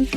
Okay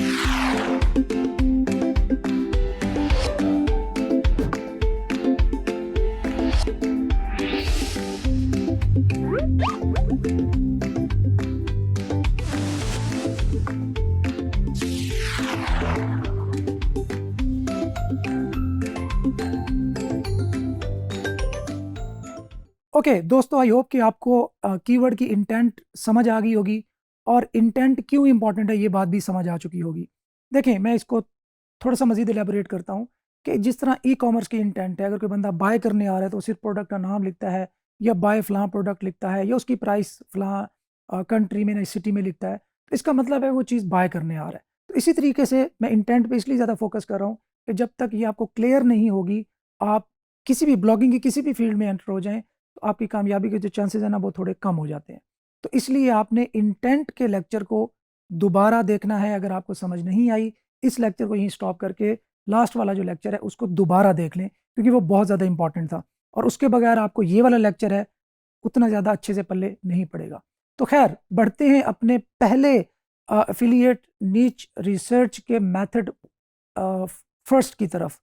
दोस्तों, I hope कि आपको कीवर्ड की इंटेंट समझ आ गई होगी और इंटेंट क्यों इंपॉर्टेंट है ये बात भी समझ आ चुकी होगी। देखें, मैं इसको थोड़ा सा मजीद एलेबोरेट करता हूँ कि जिस तरह ई कॉमर्स की इंटेंट है, अगर कोई बंदा बाय करने आ रहा है तो सिर्फ प्रोडक्ट का नाम लिखता है या बाय फलां प्रोडक्ट लिखता है या उसकी प्राइस फलां कंट्री में सिटी में लिखता है, तो इसका मतलब है वो चीज़ बाय करने आ रहा है। तो इसी तरीके से मैं इंटेंट पे इसलिए ज़्यादा फोकस कर रहा हूँ कि जब तक ये आपको क्लियर नहीं होगी, आप किसी भी ब्लॉगिंग की किसी भी फील्ड में एंटर हो जाएं तो आपकी कामयाबी के जो चांसेस हैं ना वो थोड़े कम हो जाते हैं। तो इसलिए आपने इंटेंट के लेक्चर को दोबारा देखना है। अगर आपको समझ नहीं आई, इस लेक्चर को यहीं स्टॉप करके लास्ट वाला जो लेक्चर है उसको दोबारा देख लें, क्योंकि वो बहुत ज़्यादा इंपॉर्टेंट था और उसके बगैर आपको ये वाला लेक्चर है उतना ज़्यादा अच्छे से पल्ले नहीं पड़ेगा। तो खैर, बढ़ते हैं अपने पहले एफिलिएट नीच रिसर्च के मेथड फर्स्ट की तरफ।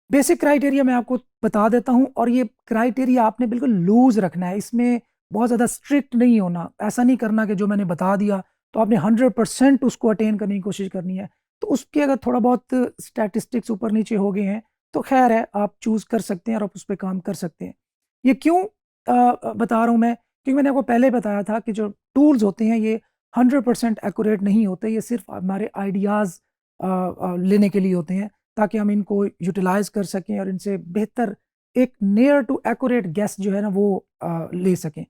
बेसिक क्राइटेरिया मैं आपको बता देता हूं और ये क्राइटेरिया आपने बिल्कुल लूज रखना है, इसमें बहुत ज़्यादा स्ट्रिक्ट नहीं होना। ऐसा नहीं करना कि जो मैंने बता दिया तो आपने 100% उसको अटेन करने की कोशिश करनी है। तो उसके अगर थोड़ा बहुत स्टैटिस्टिक्स ऊपर नीचे हो गए हैं तो खैर है, आप चूज़ कर सकते हैं और आप उस पर काम कर सकते हैं। ये क्यों बता रहा हूँ मैं, क्योंकि मैंने आपको पहले बताया था कि जो टूल्स होते हैं ये 100% एक्यूरेट नहीं होते, ये सिर्फ हमारे आइडियाज़ लेने के लिए होते हैं ताकि हम इनको यूटिलाइज कर सकें और इनसे बेहतर एक नियर टू एक्यूरेट गेस जो है ना वो ले सकें।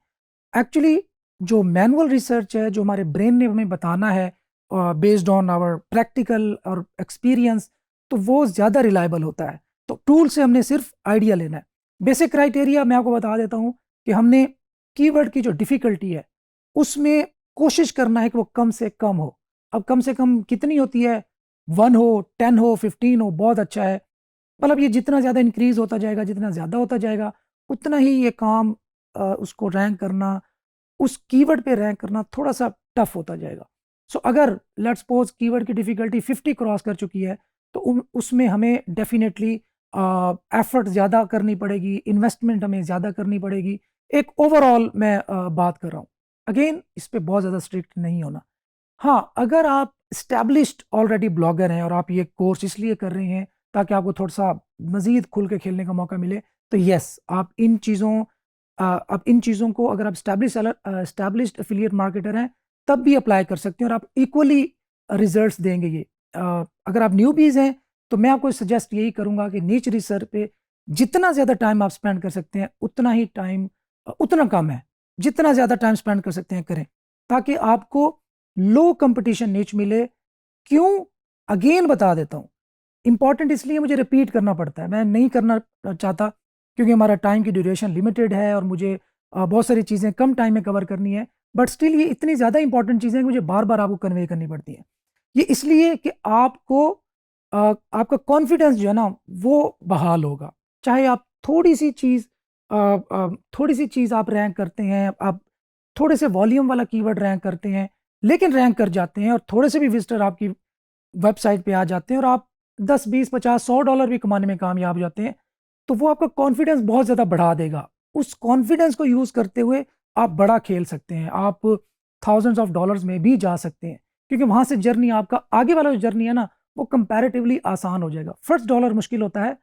एक्चुअली जो मैनुअल रिसर्च है, जो हमारे ब्रेन ने हमें बताना है बेस्ड ऑन आवर प्रैक्टिकल और एक्सपीरियंस, तो वो ज़्यादा रिलायबल होता है। तो टूल से हमने सिर्फ आइडिया लेना है। बेसिक क्राइटेरिया मैं आपको बता देता हूँ कि हमने कीवर्ड की जो डिफ़िकल्टी है उसमें कोशिश करना है कि वो कम से कम हो। अब कम से कम कितनी होती है? 1 हो, 10 हो, 15 हो, बहुत अच्छा है। मतलब ये जितना ज़्यादा इंक्रीज़ होता जाएगा, जितना ज़्यादा होता जाएगा, उतना ही ये काम उसको रैंक करना, उस कीवर्ड पे रैंक करना थोड़ा-सा टफ होता जाएगा। सो अगर लेट्स सपोज़ कीवर्ड की डिफ़िकल्टी 50 क्रॉस कर चुकी है, तो उसमें हमें डेफ़िनेटली एफ़र्ट ज़्यादा करनी पड़ेगी, इन्वेस्टमेंट हमें ज़्यादा करनी पड़ेगी। एक ओवरऑल मैं बात कर रहा हूँ। अगेन इस पे बहुत ज़्यादा स्ट्रिक्ट नहीं होना। हाँ, अगर आप एस्टैब्लिश्ड ऑलरेडी ब्लॉगर हैं और आप ये कोर्स इसलिए कर रहे हैं ताकि आपको थोड़ा-सा मज़ीद खुल के खेलने का मौका मिले, तो येस, आप इन चीज़ों को अगर आप एस्टैब्लिश्ड एफिलिएट मार्केटर हैं, तब भी अप्लाई कर सकते हैं और आप इक्वली रिज़ल्ट्स देंगे ये। अगर आप न्यूबीज़ हैं, तो मैं आपको सजेस्ट यही करूँगा कि नीच रिसर्च पे जितना ज़्यादा टाइम आप स्पेंड कर सकते हैं, उतना ही टाइम उतना कम है। जितना ज़्यादा टाइम स्पेंड कर सकते हैं, करें, ताकि आपको लो कंपटीशन नीच मिले। क्यों? अगेन बता देता हूँ। इम्पोर्टेंट इसलिए मुझे रिपीट करना पड़ता है, मैं नहीं करना चाहता क्योंकि हमारा टाइम की ड्यूरेशन लिमिटेड है और मुझे बहुत सारी चीज़ें कम टाइम में कवर करनी है। बट स्टिल ये इतनी ज़्यादा इंपॉर्टेंट चीज़ें हैं कि मुझे बार-बार आपको कन्वे करनी पड़ती हैं। ये इसलिए कि आपका कॉन्फिडेंस जो है ना वो बहाल होगा। चाहे आप थोड़ी-सी चीज़ आप रैंक करते हैं, आप थोड़े से वॉल्यूम वाला कीवर्ड रैंक करते हैं, लेकिन रैंक कर जाते हैं और थोड़े से भी विज़िटर आपकी वेबसाइट पे आ जाते हैं और आप 10, 20, 50, $100 भी कमाने में कामयाब हो जाते हैं, तो वो आपका कॉन्फिडेंस बहुत ज़्यादा बढ़ा देगा। उस कॉन्फिडेंस को यूज़ करते हुए आप बड़ा खेल सकते हैं, आप थाउज़ेंड्स ऑफ डॉलर्स में भी जा सकते हैं, क्योंकि वहाँ से जर्नी आपका आगे वाला जो जर्नी है ना, वो कंपैरेटिवली आसान हो जाएगा। फर्स्ट डॉलर मुश्किल होता है,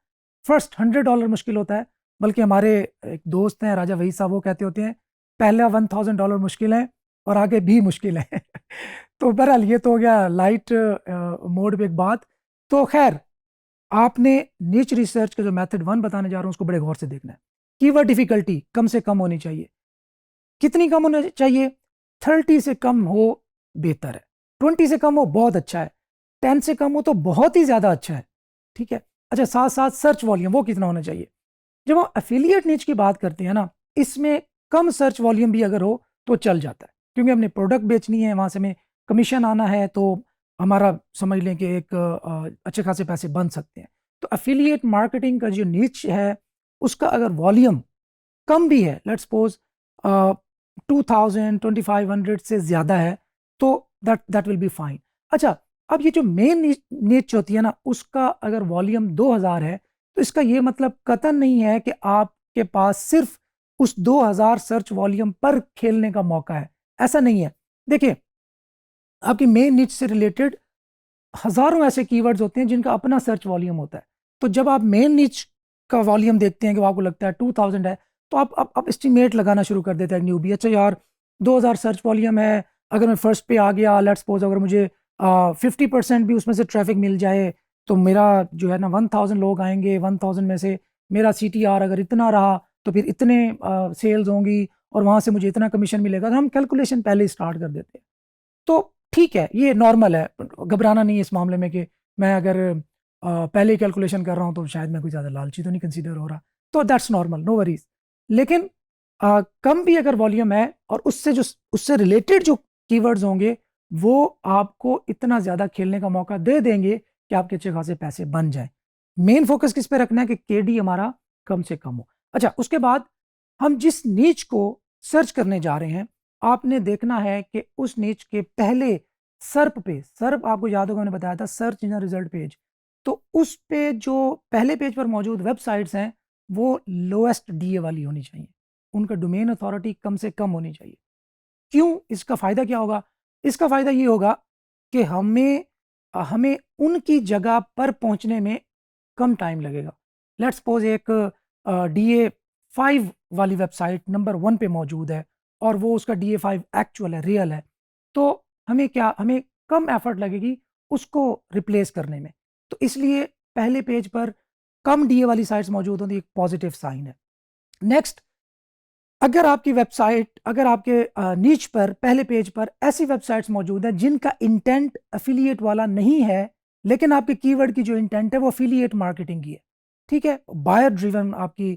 फर्स्ट $100 मुश्किल होता है, बल्कि हमारे एक दोस्त हैं राजा वहीद साहब, वो कहते होते हैं, पहला $1000 मुश्किल है और आगे भी मुश्किल है। तो बहरहाल ये तो हो गया लाइट मोड पे एक बात। तो खैर, आपने नीच रिसर्च का जो मेथड 1 बताने जा रहा हूँ उसको बड़े गौर से देखना है। कीवर्ड डिफिकल्टी कम से कम होनी चाहिए। कितनी कम होनी चाहिए? 30 से कम हो बेहतर है, 20 से कम हो बहुत अच्छा है, 10 से कम हो तो बहुत ही ज़्यादा अच्छा है। ठीक है? अच्छा, साथ साथ सर्च वॉल्यूम वो कितना होना चाहिए? जब हम एफिलिएट नीच की बात करते हैं ना, इसमें कम सर्च वॉल्यूम भी अगर हो तो चल जाता है, क्योंकि हमने प्रोडक्ट बेचनी है, वहाँ से हमें कमीशन आना है, तो हमारा समझ लें कि एक अच्छे खासे पैसे बन सकते हैं। तो एफिलिएट मार्केटिंग का जो नीच है, उसका अगर वॉल्यूम कम भी है, लेट्स सपोज 2000 2500 से ज़्यादा है, तो दैट विल बी फाइन। अच्छा, अब ये जो मेन नीच होती है ना, उसका अगर वॉल्यूम 2000 है, तो इसका ये मतलब कतई नहीं है कि आपके पास सिर्फ उस 2000 सर्च वॉल्यूम पर खेलने का मौका है, ऐसा नहीं है। देखिए, आपकी मेन नीच से रिलेटेड हजारों ऐसे कीवर्ड्स होते हैं जिनका अपना सर्च वॉल्यूम होता है। तो जब आप मेन नीच का वॉल्यूम देखते हैं कि वो आपको लगता है 2000 है, तो आप एस्टिमेट लगाना शुरू कर देते हैं न्यूबी, अच्छा यार 2000 सर्च वॉल्यूम है, अगर मैं फर्स्ट पे आ गया, लेट्स सपोज अगर मुझे 50% भी उसमें से ट्रैफिक मिल जाए, तो मेरा जो है ना 1000 लोग आएंगे, 1000 में से मेरा CTR अगर इतना रहा, तो फिर इतने सेल्स होंगी और वहां से मुझे इतना कमीशन मिलेगा। तो हम कैलकुलेशन पहले ही स्टार्ट कर देते हैं। तो ठीक है, ये नॉर्मल है, घबराना नहीं है इस मामले में कि मैं अगर पहले ही कैलकुलेशन कर रहा हूँ तो शायद मैं कोई ज़्यादा लालची तो नहीं कंसीडर हो रहा, तो दैट्स नॉर्मल, नो वरीज। लेकिन कम भी अगर वॉल्यूम है और उससे रिलेटेड जो कीवर्ड्स होंगे, वो आपको इतना ज़्यादा खेलने का मौका दे देंगे कि आपके अच्छे खासे पैसे बन जाए। मेन फोकस किस पे रखना है कि KD हमारा कम से कम हो। अच्छा, उसके बाद हम जिस नीच को सर्च करने जा रहे हैं, आपने देखना है कि उस नीच के पहले सर्प आपको याद होगा, मैंने बताया था सर्च इंजन रिजल्ट पेज, तो उस पे जो पहले पेज पर मौजूद वेबसाइट्स हैं, वो लोएस्ट DA वाली होनी चाहिए, उनका डोमेन अथॉरिटी कम से कम होनी चाहिए। क्यों? इसका फायदा क्या होगा? इसका फायदा ये होगा कि हमें हमें उनकी जगह पर पहुंचने में कम टाइम लगेगा। लेट्स सपोज एक DA5 वाली वेबसाइट नंबर 1 पे मौजूद है और वो उसका DA5 एक्चुअल है, रियल है, तो हमें कम एफर्ट लगेगी उसको रिप्लेस करने में। तो इसलिए पहले पेज पर कम DA वाली साइट्स मौजूद होती, एक पॉजिटिव साइन है। नेक्स्ट, अगर आपके नीच पर पहले पेज पर ऐसी वेबसाइट्स मौजूद हैं जिनका इंटेंट एफिलिएट वाला नहीं है, लेकिन आपके कीवर्ड की जो इंटेंट है वो एफिलिएट मार्केटिंग की है, ठीक है, बायर ड्रिवन आपकी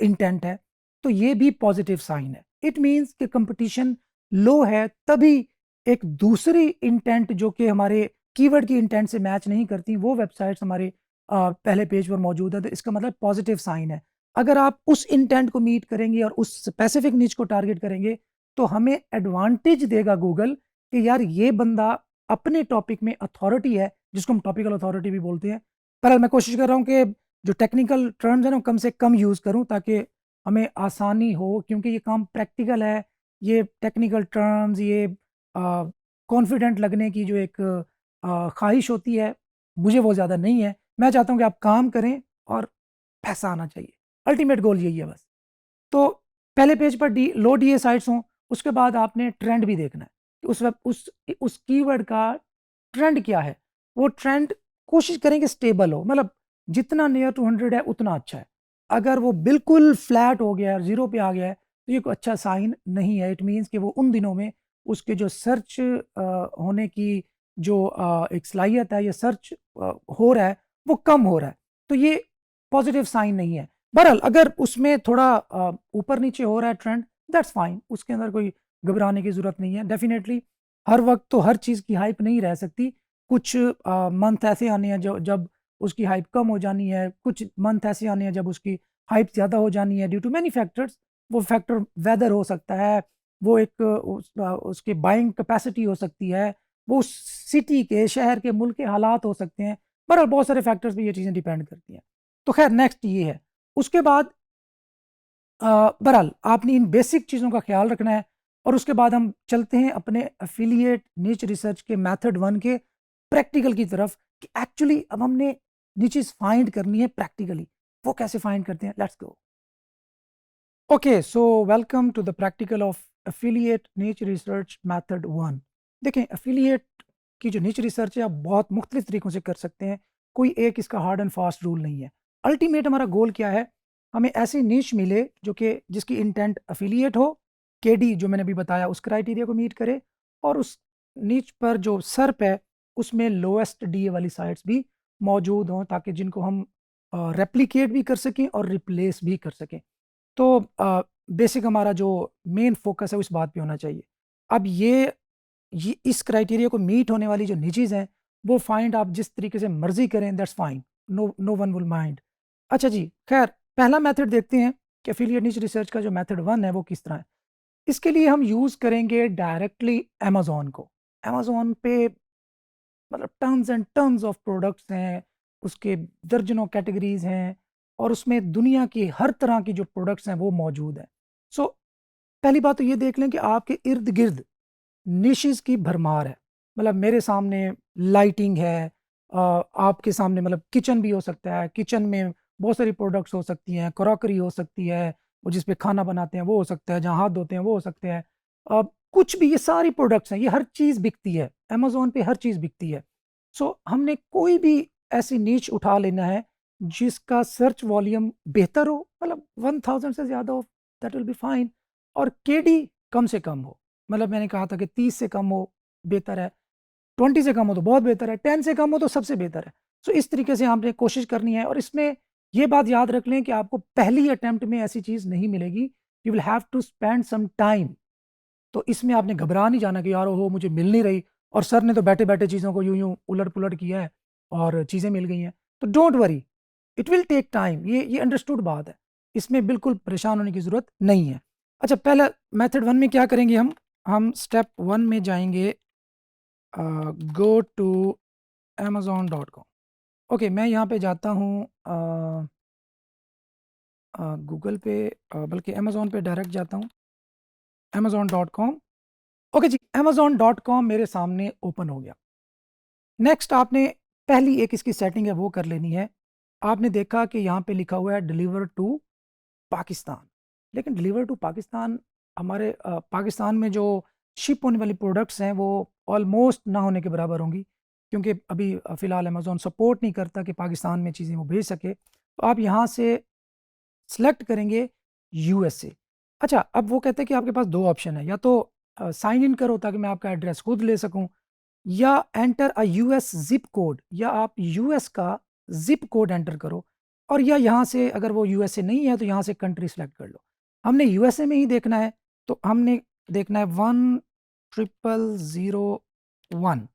इंटेंट है, तो ये भी पॉजिटिव साइन है। इट मींस कि कंपटीशन लो है, तभी एक दूसरी इंटेंट जो कि हमारे कीवर्ड की इंटेंट से मैच नहीं करती, वो वेबसाइट्स हमारे पहले पेज पर मौजूद है, तो इसका मतलब पॉजिटिव साइन है। अगर आप उस इंटेंट को मीट करेंगे और उस स्पेसिफिक निच को टारगेट करेंगे, तो हमें एडवांटेज देगा गूगल कि यार ये बंदा अपने टॉपिक में अथॉरिटी है, जिसको हम टॉपिकल अथॉरिटी भी बोलते हैं। पर मैं कोशिश कर रहा हूँ कि जो टेक्निकल टर्म्स है ना कम से कम यूज़ करूँ, ताकि हमें आसानी हो, क्योंकि ये काम प्रैक्टिकल है। ये टेक्निकल टर्म्स, ये कॉन्फिडेंट लगने की जो एक ख्वाहिश होती है, मुझे वो ज़्यादा नहीं है। मैं चाहता हूँ कि आप काम करें और पैसा आना चाहिए, अल्टीमेट गोल यही है बस। तो पहले पेज पर लो DA साइट्स हों, उसके बाद आपने ट्रेंड भी देखना है कि उस कीवर्ड का ट्रेंड क्या है। वो ट्रेंड कोशिश करें कि स्टेबल हो, मतलब जितना नियर टू 100 है उतना अच्छा है। अगर वो बिल्कुल फ्लैट हो गया है, जीरो पे आ गया है, तो ये कोई अच्छा साइन नहीं है। इट मीन्स कि वो उन दिनों में उसके जो सर्च होने की जो एक सलाहियत है, या सर्च हो रहा है, वो कम हो रहा है, तो ये पॉजिटिव साइन नहीं है। बहरहाल अगर उसमें थोड़ा ऊपर नीचे हो रहा है ट्रेंड, दैट्स फाइन, उसके अंदर कोई घबराने की ज़रूरत नहीं है। डेफिनेटली हर वक्त तो हर चीज़ की हाइप नहीं रह सकती, कुछ मंथ ऐसे आने हैं जो जब उसकी हाइप कम हो जानी है, कुछ मंथ ऐसे आने हैं जब उसकी हाइप ज़्यादा हो जानी है, ड्यू टू मैनी फैक्टर्स। वो फैक्टर वेदर हो सकता है, वो एक उसकी बाइंग कैपेसिटी हो सकती है, वो उस सिटी के, शहर के, मुल्क के हालात हो सकते हैं। बहरहाल बहुत सारे फैक्टर्स पे ये चीज़ें डिपेंड करती हैं। तो खैर नेक्स्ट ये है। उसके बाद बहरहाल आपने इन बेसिक चीज़ों का ख्याल रखना है, और उसके बाद हम चलते हैं अपने एफिलिएट नीच रिसर्च के मेथड 1 के प्रैक्टिकल की तरफ, कि एक्चुअली अब हमने नीचेस फाइंड करनी है प्रैक्टिकली। वो कैसे फाइंड करते हैं, let's go. Okay, so welcome to the practical of affiliate niche research method 1। देखें, एफिलिएट की जो नीच रिसर्च है, आप बहुत मुख्तलिफ तरीकों से कर सकते हैं, कोई एक इसका हार्ड एंड फास्ट रूल नहीं है। अल्टीमेट हमारा गोल क्या है, हमें ऐसी नीच मिले जो कि जिसकी इंटेंट एफिलिएट हो, KD जो मैंने अभी बताया उस क्राइटेरिया को मीट करे, और उस नीच पर जो सर्प है उसमें लोएस्ट DA वाली साइट्स भी मौजूद हों, ताकि जिनको हम रेप्लिकेट भी कर सकें और रिप्लेस भी कर सकें। तो बेसिक हमारा जो मेन फोकस है उस बात पे होना चाहिए। अब ये इस क्राइटेरिया को मीट होने वाली जो निचीज़ हैं, वो फाइंड आप जिस तरीके से मर्जी करें, that's fine, no no one will mind. अच्छा जी, खैर पहला मेथड देखते हैं कि एफिलिएट निच रिसर्च का जो मेथड 1 है वो किस तरह है। इसके लिए हम यूज़ करेंगे डायरेक्टली अमेज़न को। अमेज़न पे मतलब turns and tons of products हैं, उसके दर्जनों कैटेगरीज हैं, और उसमें दुनिया की हर तरह की जो प्रोडक्ट्स हैं वो मौजूद हैं। सो पहली बात तो ये देख लें कि आपके इर्द गिर्द निशेस की भरमार है। मतलब मेरे सामने लाइटिंग है, आपके सामने मतलब किचन भी हो सकता है, किचन में बहुत सारी प्रोडक्ट्स हो सकती हैं, क्रॉकरी हो सकती है, वो जिस पे खाना बनाते हैं वो हो सकता है, जहाँ हाथ धोते हैं वो हो सकते हैं, कुछ भी, ये सारी प्रोडक्ट्स हैं, ये हर चीज़ बिकती है, अमेजोन पे हर चीज़ बिकती है। सो हमने कोई भी ऐसी नीच उठा लेना है जिसका सर्च वॉल्यूम बेहतर हो, मतलब 1000 से ज़्यादा हो, दैट विल बी फाइन, और केडी कम से कम हो। मतलब मैंने कहा था कि 30 से कम हो बेहतर है, 20 से कम हो तो बहुत बेहतर है, 10 से कम हो तो सबसे बेहतर है। सो इस तरीके से आपने कोशिश करनी है, और इसमें ये बात याद रख लें कि आपको पहली अटेम्प्ट में ऐसी चीज़ नहीं मिलेगी, you will have to spend some time. तो इसमें आपने घबरा नहीं जाना कि यार ओहो मुझे मिल नहीं रही, और सर ने तो बैठे बैठे चीज़ों को यूं यूं उलट पुलट किया है और चीज़ें मिल गई हैं। तो don't worry, it will take time, ये अंडरस्टूड बात है, इसमें बिल्कुल परेशान होने की ज़रूरत नहीं है। अच्छा, पहला मेथड वन में क्या करेंगे, हम स्टेप वन में जाएंगे, गो टू amazon.com। ओके, मैं यहाँ पे जाता हूँ गूगल पे, बल्कि अमेज़ॉन पे डायरेक्ट जाता हूँ, amazon.com। ओके जी, amazon.com मेरे सामने ओपन हो गया। नेक्स्ट आपने पहली एक इसकी सेटिंग है वो कर लेनी है। आपने देखा कि यहाँ पे लिखा हुआ है डिलीवर टू पाकिस्तान, लेकिन डिलीवर टू पाकिस्तान, हमारे पाकिस्तान में जो शिप होने वाली प्रोडक्ट्स हैं वो ऑलमोस्ट ना होने के बराबर होंगी, क्योंकि अभी फ़िलहाल अमेज़ॉन सपोर्ट नहीं करता कि पाकिस्तान में चीज़ें वो भेज सके। तो आप यहाँ से सेलेक्ट करेंगे यूएसए। अच्छा, अब वो कहते हैं कि आपके पास दो ऑप्शन है, या तो साइन इन करो ताकि मैं आपका एड्रेस खुद ले सकूं, या enter a US zip code, या आप यूएस का जिप कोड एंटर करो, और या यहाँ से अगर वो यूएसए नहीं है तो यहाँ से कंट्री सेलेक्ट कर लो। हमने यूएसए में ही देखना है, तो हमने देखना है 10001,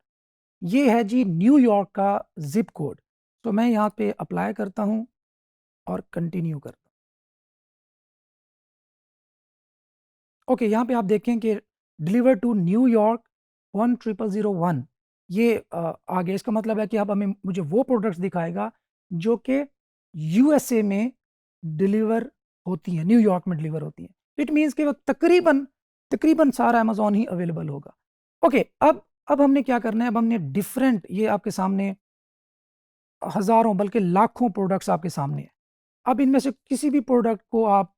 ये है जी न्यूयॉर्क का जिप कोड। तो मैं यहाँ पे अप्लाई करता हूँ और कंटिन्यू करता हूँ। ओके, यहाँ पे आप देखें कि डिलीवर टू न्यूयॉर्क 10001, ये आ गया। इसका मतलब है कि अब हमें मुझे वो प्रोडक्ट्स दिखाएगा जो कि यूएसए में डिलीवर होती हैं, न्यूयॉर्क में डिलीवर होती हैं। इट मीन्स कि वो तकरीबन तकरीबन सारा अमेजोन ही अवेलेबल होगा। ओके, अब हमने क्या करना है, अब हमने डिफरेंट, ये आपके सामने हज़ारों बल्कि लाखों प्रोडक्ट्स आपके सामने हैं। अब इनमें से किसी भी प्रोडक्ट को आप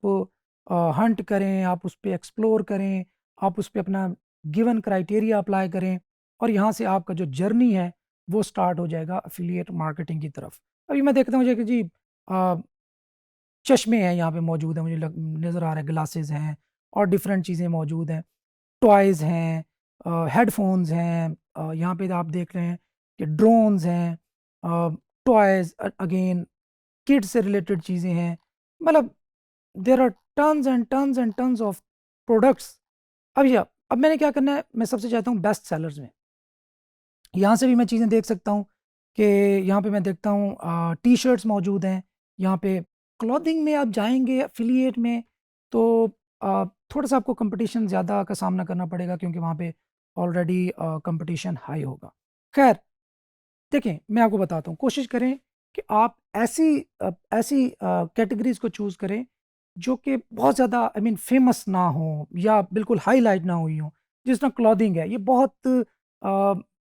हंट करें, आप उस पे एक्सप्लोर करें, आप उस पे अपना गिवन क्राइटेरिया अप्लाई करें, और यहाँ से आपका जो जर्नी है वो स्टार्ट हो जाएगा एफिलिएट मार्केटिंग की तरफ। अभी मैं देखता हूँ कि जी अ, चश्मे हैं यहाँ पे मौजूद हैं, मुझे नज़र आ रहा है, ग्लासेस हैं और डिफरेंट चीज़ें मौजूद हैं, टॉयज़ हैं, हेडफोन्स हैं, यहाँ पे आप देख रहे हैं कि ड्रोन्स हैं, टॉयज़ अगेन किड्स से रिलेटेड चीज़ें हैं। मतलब there are tons and tons and tons of products. अब मैंने क्या करना है, मैं सबसे चाहता हूँ बेस्ट सेलर्स में, यहाँ से भी मैं चीज़ें देख सकता हूँ कि यहाँ पे मैं देखता हूँ टी शर्ट्स मौजूद हैं। यहाँ पे क्लॉथिंग में आप जाएंगे एफिलिएट में, तो थोड़ा सा आपको कंपटीशन ज़्यादा का सामना करना पड़ेगा, क्योंकि वहाँ पे ऑलरेडी कंपटीशन हाई होगा। खैर, देखें मैं आपको बताता हूँ, कोशिश करें कि आप ऐसी कैटेगरीज को चूज़ करें जो कि बहुत ज़्यादा आई मीन फेमस ना हो, या बिल्कुल हाईलाइट ना हुई हो। जिस तरह क्लॉथिंग है, ये बहुत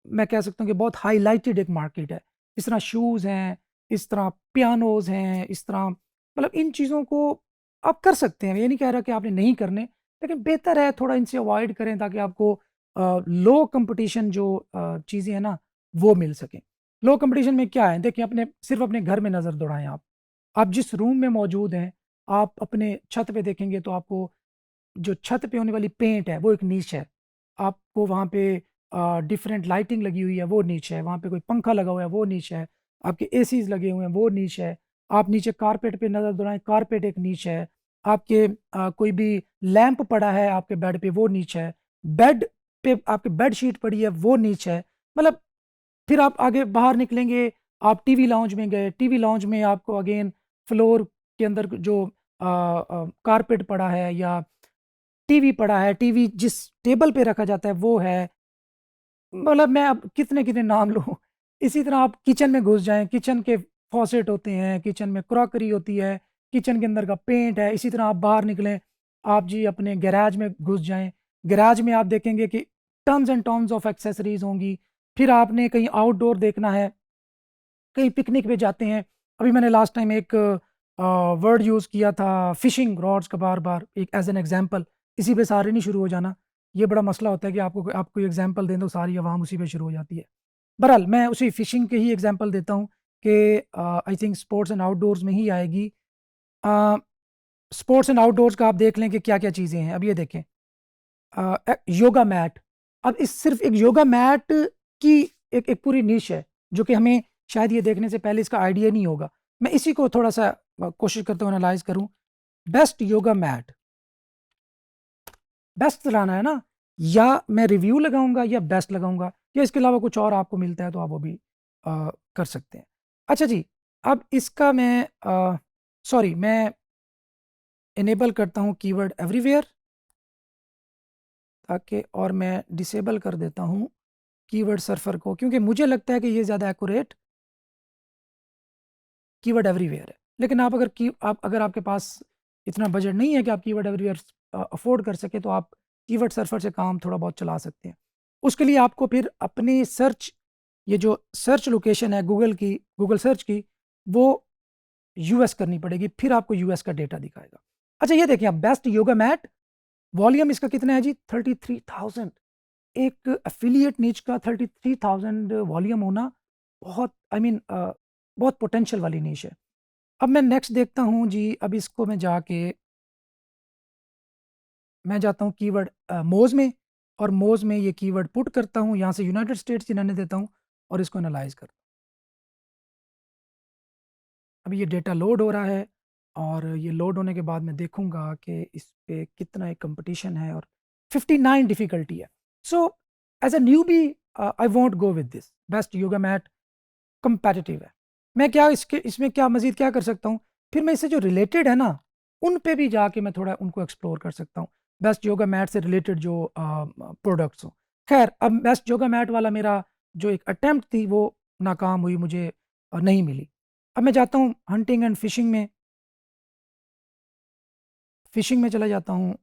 मैं कह सकता हूँ कि बहुत हाईलाइटेड एक मार्केट है। इस तरह शूज़ हैं, इस तरह पियानोज़ हैं, इस तरह मतलब इन चीज़ों को आप कर सकते हैं, ये नहीं कह रहा कि आपने नहीं करने, लेकिन बेहतर है थोड़ा इनसे अवॉइड करें, ताकि आपको लो कंपटीशन जो चीज़ें हैं ना वो मिल सकें। लो कंपटीशन में क्या है, देखिए अपने सिर्फ अपने घर में नज़र दौड़ाएं। आप जिस रूम में मौजूद हैं, आप अपने छत पे देखेंगे तो आपको जो छत पे होने वाली पेंट है वो एक नीच है। आपको वहाँ पे डिफरेंट लाइटिंग लगी हुई है वो नीच है, वहाँ पे कोई पंखा लगा हुआ है वो नीच है, आपके एसीज लगे हुए हैं वो नीच है। आप नीचे कारपेट पे नज़र दौड़ाएं, कारपेट एक नीच है। आपके कोई भी लैंप पड़ा है आपके बेड पे वो नीच है। बेड पे आपके बेड शीट पड़ी है वो नीच है। मतलब फिर आप आगे बाहर निकलेंगे, आप टीवी लाउंज में गए, टीवी लाउंज में आपको अगेन फ्लोर के अंदर जो कारपेट पड़ा है या टीवी पड़ा है, टीवी जिस टेबल पे रखा जाता है वो है। मतलब मैं अब कितने कितने नाम लूँ, इसी तरह आप किचन में घुस जाएं, किचन के फॉसेट होते हैं, किचन में क्रॉकरी होती है, किचन के अंदर का पेंट है। इसी तरह आप बाहर निकलें, आप जी अपने गैराज में घुस जाएं, गैराज में आप देखेंगे कि turns and tons of accessories होंगी। फिर आपने कहीं आउटडोर देखना है, कहीं पिकनिक पे जाते हैं। अभी मैंने लास्ट टाइम एक वर्ड यूज़ किया था फिशिंग रॉड्स का, बार बार एक एज एन एग्जांपल। इसी पे सारे नहीं शुरू हो जाना, ये बड़ा मसला होता है कि आपको एग्जांपल दें तो सारी आवाम उसी पे शुरू हो जाती है। बहरहाल मैं उसी फिशिंग के ही एग्जांपल देता हूँ कि I think sports and outdoors में ही आएगी। स्पोर्ट्स एंड आउटडोर्स का आप देख लें कि क्या क्या चीज़ें हैं। अब ये देखें, योगा मैट। अब इस सिर्फ एक योगा मैट की एक पूरी निश है जो कि हमें शायद ये देखने से पहले इसका आइडिया नहीं होगा। मैं इसी को थोड़ा सा कोशिश करता हूँ एनालाइज करूँ। बेस्ट योगा मैट, बेस्ट लगाना है ना, या मैं रिव्यू लगाऊंगा या बेस्ट लगाऊंगा, या इसके अलावा कुछ और आपको मिलता है तो आप वो भी कर सकते हैं। अच्छा जी, अब इसका मैं सॉरी मैं इनेबल करता हूँ कीवर्ड एवरीवेयर ताकि, और मैं डिसेबल कर देता हूँ कीवर्ड सर्फर को, क्योंकि मुझे लगता है कि ये ज़्यादा एक्यूरेट कीवर्ड एवरीवेयर है। लेकिन आप अगर आपके पास इतना बजट नहीं है कि आप कीवर्ड एवरीवेयर अफोर्ड कर सके, तो आप कीवर्ड सर्फर से काम थोड़ा बहुत चला सकते हैं। उसके लिए आपको फिर अपनी सर्च, ये जो सर्च लोकेशन है गूगल की, गूगल सर्च की, वो यूएस करनी पड़ेगी, फिर आपको यूएस का डेटा दिखाएगा। अच्छा ये देखिए, आप बेस्ट योगा मैट, वॉल्यूम इसका कितना है जी, 33,000। एक एफिलिएट निच का 33,000 वॉल्यूम होना बहुत, आई मीन बहुत पोटेंशियल वाली निश है। अब मैं नेक्स्ट देखता हूँ जी। अब इसको मैं जाता हूँ कीवर्ड मोज में, और मोज में ये कीवर्ड पुट करता हूँ, यहाँ से यूनाइटेड स्टेट्स ही रहने देता हूँ और इसको एनालाइज करता हूँ। अभी ये डेटा लोड हो रहा है, और ये लोड होने के बाद मैं देखूंगा कि इस पे कितना एक कंपटीशन है, और 59 डिफिकल्टी है। So as a newbie I want go with this best yoga mat, competitive है। मैं क्या इसमें क्या मजीद क्या कर सकता हूँ, फिर मैं इससे जो रिलेटेड है ना, उन पे भी जाके मैं थोड़ा उनको एक्सप्लोर कर सकता हूँ, बेस्ट योगा मैट से रिलेटेड जो प्रोडक्ट्स हो। खैर, अब बेस्ट योगा मैट वाला मेरा जो एक अटेम्प्ट थी वो नाकाम हुई, मुझे नहीं मिली। अब मैं जाता हूँ हंटिंग एंड फिशिंग में चला जाता हूँ,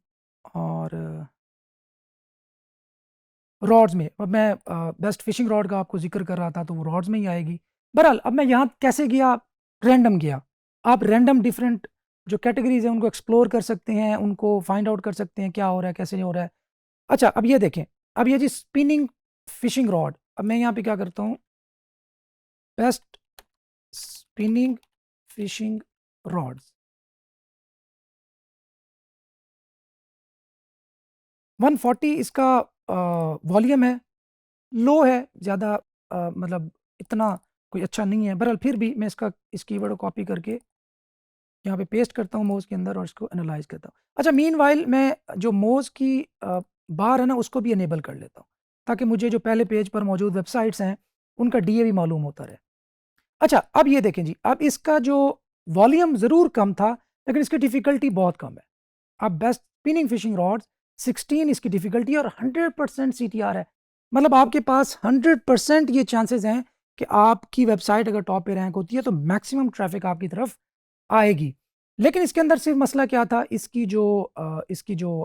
और रॉड्स में। अब मैं बेस्ट फिशिंग रॉड का आपको जिक्र कर रहा था, तो वो रॉड्स में ही आएगी। बहरहाल अब मैं यहाँ कैसे गया, रैंडम गया। आप रैंडम डिफरेंट जो कैटेगरीज हैं उनको एक्सप्लोर कर सकते हैं, उनको फाइंड आउट कर सकते हैं क्या हो रहा है, कैसे नहीं हो रहा है। अच्छा अब ये देखें, अब ये जी स्पिनिंग फिशिंग रॉड। अब मैं यहाँ पे क्या करता हूँ, बेस्ट स्पिनिंग फिशिंग रॉड्स, 140 इसका वॉल्यूम है, लो है ज़्यादा, मतलब इतना कोई अच्छा नहीं है। बहरहाल फिर भी मैं इस कीवर्ड को कॉपी करके यहाँ पे पेस्ट करता हूँ मोज़ के अंदर, और इसको एनालाइज करता हूँ। अच्छा मीनवाइल मैं जो मोज़ की बार है ना, उसको भी इनेबल कर लेता हूँ, ताकि मुझे जो पहले पेज पर मौजूद वेबसाइट्स हैं उनका डीए भी मालूम होता रहे। अच्छा अब ये देखें जी, अब इसका जो वॉल्यूम ज़रूर कम था, लेकिन इसकी डिफ़िकल्टी बहुत कम है। अब बेस्ट स्पिनिंग फिशिंग रॉड्स 16 इसकी डिफ़िकल्टी, और 100% सीटीआर है। मतलब आपके पास 100% ये चांसेस हैं कि आपकी वेबसाइट अगर टॉप पे रैंक होती है तो मैक्सिमम ट्रैफिक आपकी तरफ आएगी। लेकिन इसके अंदर सिर्फ मसला क्या था, इसकी जो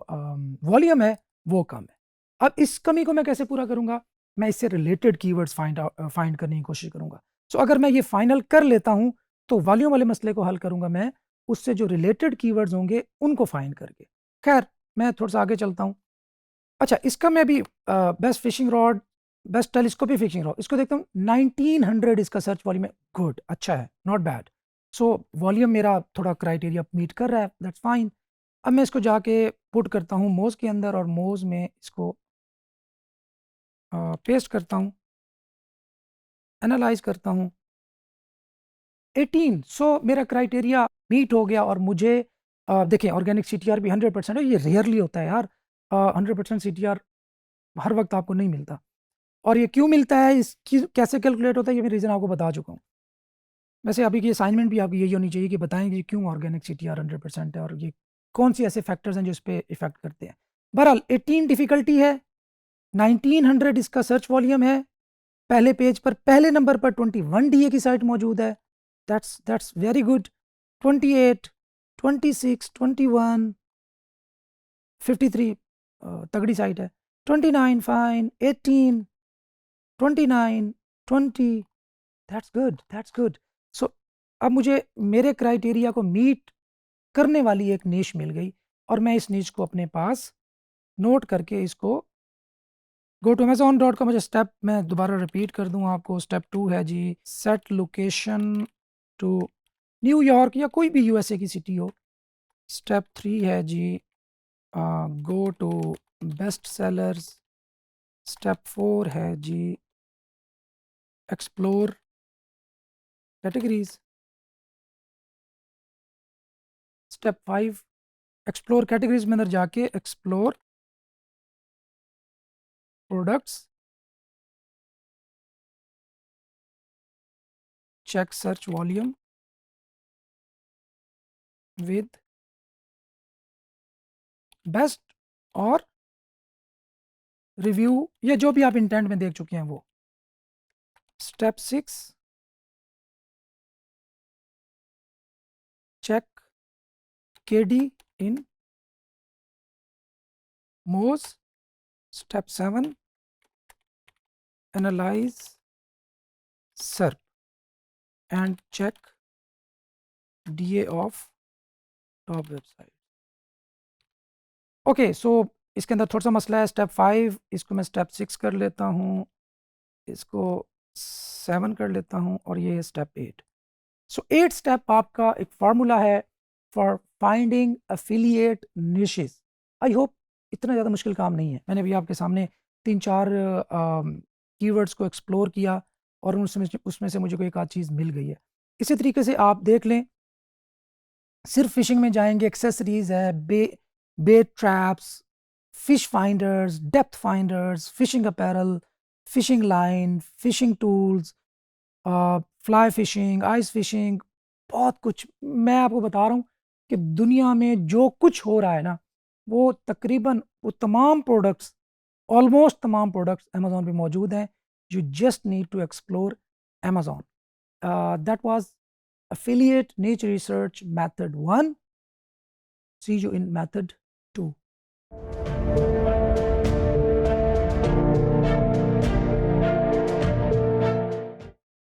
वॉल्यूम है वो कम है। अब इस कमी को मैं कैसे पूरा करूंगा, मैं इससे रिलेटेड कीवर्ड्स फाइंड करने की कोशिश करूंगा। सो अगर मैं ये फाइनल कर लेता हूं, तो वॉल्यूम वाले मसले को हल करूंगा मैं उससे जो रिलेटेड कीवर्ड्स होंगे उनको फाइंड करके। खैर मैं थोड़ा सा आगे चलता हूँ। अच्छा इसका मैं भी best fishing rod, best telescopic fishing rod, इसको देखता हूँ। 1900 इसका सर्च वॉल्यूम है, गुड, अच्छा है, नॉट बैड। सो वॉल्यूम मेरा थोड़ा क्राइटेरिया मीट कर रहा है, दैट्स फाइन। अब मैं इसको जाके पुट करता हूँ मोज के अंदर, और मोज में इसको पेस्ट करता हूँ, एनालाइज करता हूँ। 18, सो मेरा क्राइटेरिया मीट हो गया, और मुझे देखिए ऑर्गेनिक सीटीआर भी 100% है। ये रेयरली होता है यार, 100% सीटीआर हर वक्त आपको नहीं मिलता। और ये क्यों मिलता है, इसकी कैसे कैलकुलेट होता है, ये मैं रीज़न आपको बता चुका हूँ। वैसे अभी की असाइनमेंट भी आपकी यही होनी चाहिए कि बताएं कि क्यों ऑर्गेनिक सीटीआर 100% है, और ये कौन सी ऐसे फैक्टर्स हैं जो इस पर इफेक्ट करते हैं। बहरहाल 18 डिफिकल्टी है, 1900 इसका सर्च वॉल्यूम है, पहले पेज पर पहले नंबर पर 21 डीए की साइट मौजूद है, दैट्स वेरी गुड। 28, 26, 21, 53 तगड़ी साइट है। 29 फाइन, 18, 29, 20, दैट्स गुड। सो अब मुझे मेरे क्राइटेरिया को मीट करने वाली एक नीश मिल गई और मैं इस नीश को अपने पास नोट करके इसको गो टू amazon.com। मुझे स्टेप मैं दोबारा रिपीट कर दूं आपको। स्टेप 2 है जी सेट लोकेशन टू न्यूयॉर्क या कोई भी यूएसए की सिटी हो। स्टेप 3 है जी go to best sellers. Step 4 है जी explore categories. Step 5 explore categories में अंदर जाके explore products, check search volume with best और रिव्यू या जो भी आप इंटेंट में देख चुके हैं वो। Step 6 check KD in Moz. Step 7 analyze SERP and check DA of top website. Okay so इसके अंदर थोड़ा सा मसला है। स्टेप 5 इसको मैं स्टेप 6 कर लेता हूँ, इसको 7 कर लेता हूँ और ये स्टेप 8। सो 8 स्टेप आपका एक फार्मूला है for finding affiliate niches. I hope इतना ज़्यादा मुश्किल काम नहीं है। मैंने भी आपके सामने 3-4 कीवर्ड्स को एक्सप्लोर किया और उसमें से मुझे कोई एक आध चीज़ मिल गई है। इसी तरीके से आप देख लें, सिर्फ फिशिंग में जाएंगे, एक्सेसरीज है, bait traps, fish finders, depth finders, fishing apparel, fishing line, fishing tools, fly fishing, ice fishing, बहुत कुछ। मैं आपको बता रहा हूँ कि दुनिया में जो कुछ हो रहा है ना, वो तकरीबन वो तमाम प्रोडक्ट्स, ऑलमोस्ट तमाम प्रोडक्ट्स अमेजोन पे मौजूद हैं। You just need to explore Amazon. That was affiliate niche research method 1. See you in method 2.